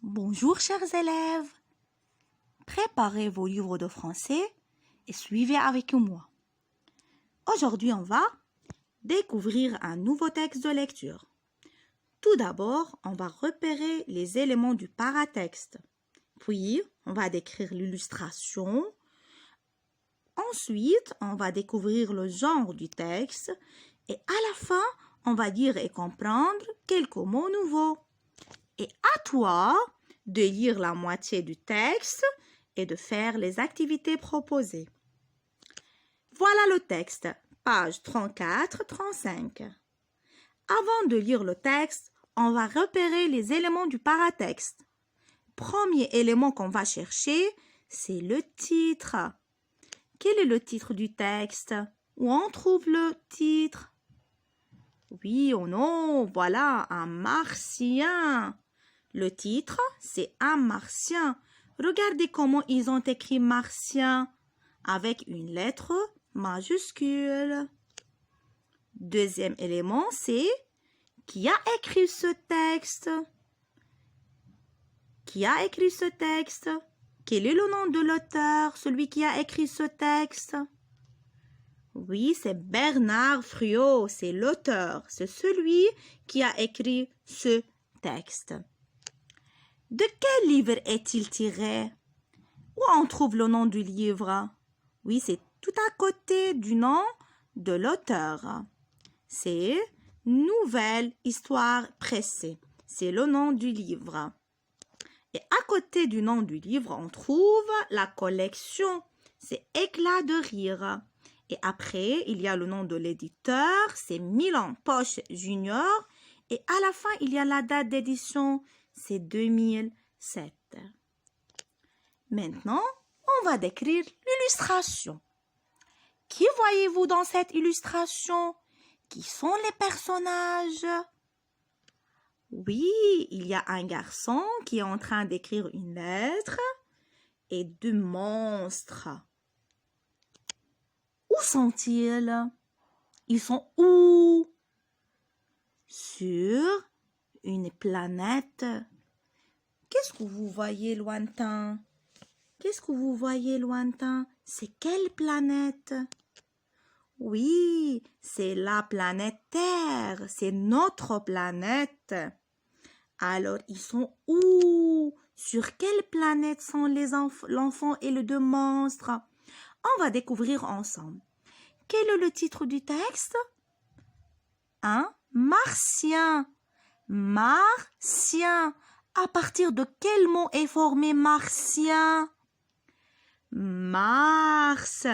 Bonjour chers élèves, préparez vos livres de français et suivez avec moi. Aujourd'hui, on va découvrir un nouveau texte de lecture. Tout d'abord, on va repérer les éléments du paratexte. Puis, on va décrire l'illustration. Ensuite, on va découvrir le genre du texte. Et à la fin, on va dire et comprendre quelques mots nouveaux. Et à toi de lire la moitié du texte et de faire les activités proposées. Voilà le texte, page 34-35. Avant de lire le texte, on va repérer les éléments du paratexte. Premier élément qu'on va chercher, c'est le titre. Quel est le titre du texte? Où on trouve le titre? Oui ou non, voilà, un martien. Le titre, c'est un martien. Regardez comment ils ont écrit martien avec une lettre majuscule. Deuxième élément, c'est qui a écrit ce texte? Qui a écrit ce texte? Quel est le nom de l'auteur, celui qui a écrit ce texte? Oui, c'est Bernard Friot, c'est l'auteur, c'est celui qui a écrit ce texte. De quel livre est-il tiré? Où on trouve le nom du livre? Oui, c'est tout à côté du nom de l'auteur. C'est Nouvelle Histoire Pressée. C'est le nom du livre. Et à côté du nom du livre, on trouve la collection. C'est Éclat de rire. Et après, il y a le nom de l'éditeur. C'est Milan Poche Junior. Et à la fin, il y a la date d'édition. C'est 2007. Maintenant, on va décrire l'illustration. Qui voyez-vous dans cette illustration? Qui sont les personnages? Oui, il y a un garçon qui est en train d'écrire une lettre et deux monstres. Où sont-ils? Ils sont où? Sur une planète. Qu'est-ce que vous voyez lointain? Qu'est-ce que vous voyez lointain? C'est quelle planète? Oui, c'est la planète Terre. C'est notre planète. Alors, ils sont où? Sur quelle planète sont l'enfant et les deux monstres? On va découvrir ensemble. Quel est le titre du texte? Un martien. Martien. À partir de quel mot est formé martien? Mars.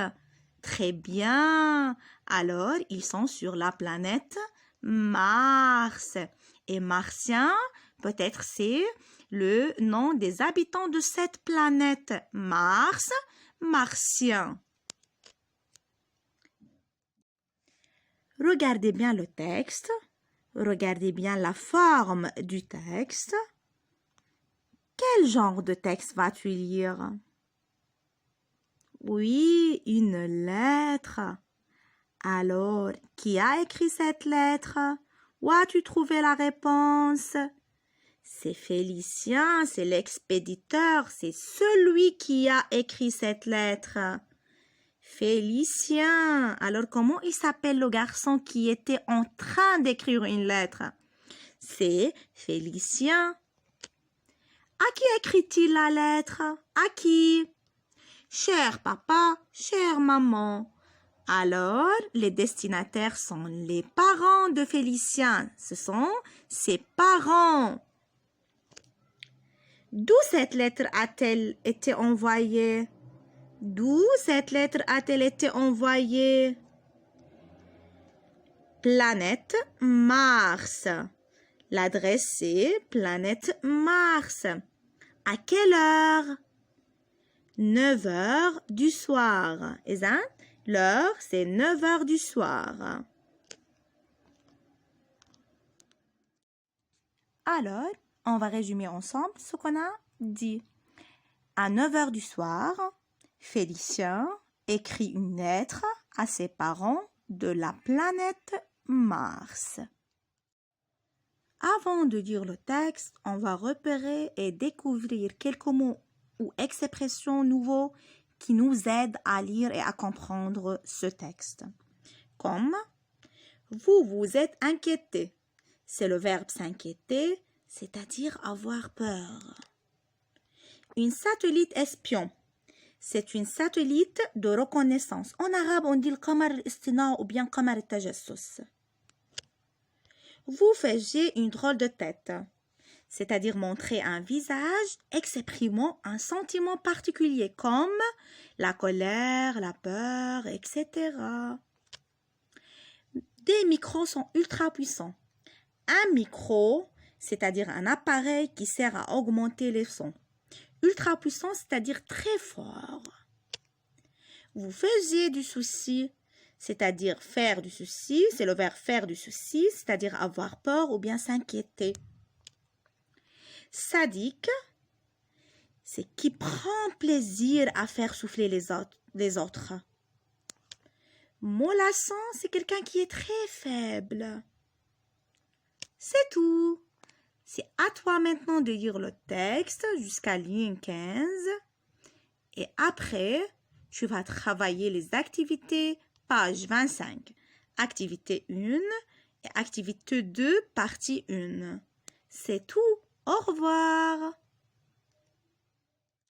Très bien. Alors, ils sont sur la planète Mars. Et martien, peut-être c'est le nom des habitants de cette planète. Mars, martien. Regardez bien le texte. Regardez bien la forme du texte. Quel genre de texte vas-tu lire? Oui, une lettre. Alors, qui a écrit cette lettre? Où as-tu trouvé la réponse? C'est Félicien, c'est l'expéditeur, c'est celui qui a écrit cette lettre. Félicien. Alors, comment il s'appelle le garçon qui était en train d'écrire une lettre? C'est Félicien. À qui écrit-il la lettre? À qui? Cher papa, chère maman. Alors, les destinataires sont les parents de Félicien. Ce sont ses parents. D'où cette lettre a-t-elle été envoyée? D'où cette lettre a-t-elle été envoyée? Planète Mars. L'adresse est Planète Mars. À quelle heure? 9 heures du soir. L'heure, c'est 9 heures du soir. Alors, on va résumer ensemble ce qu'on a dit. À 9 heures du soir, Félicien écrit une lettre à ses parents de la planète Mars. Avant de lire le texte, on va repérer et découvrir quelques mots ou expressions nouveaux qui nous aident à lire et à comprendre ce texte. Comme vous vous êtes inquiété. C'est le verbe s'inquiéter, c'est-à-dire avoir peur. Une satellite espion. C'est une satellite de reconnaissance. En arabe, on dit le qamar al-istina ou bien qamar al-tajassus. Vous faisiez une drôle de tête, c'est-à-dire montrer un visage exprimant un sentiment particulier comme la colère, la peur, etc. Des micros sont ultra puissants. Un micro, c'est-à-dire un appareil qui sert à augmenter les sons. Ultra puissant, c'est-à-dire très fort. Vous faisiez du souci, c'est-à-dire faire du souci, c'est le verbe faire du souci, c'est-à-dire avoir peur ou bien s'inquiéter. Sadique, c'est qui prend plaisir à faire souffler les autres. Mollasson, c'est quelqu'un qui est très faible. C'est tout. C'est à toi maintenant de lire le texte jusqu'à ligne 15 et après, tu vas travailler les activités, page 25. Activité 1 et activité 2, partie 1. C'est tout. Au revoir.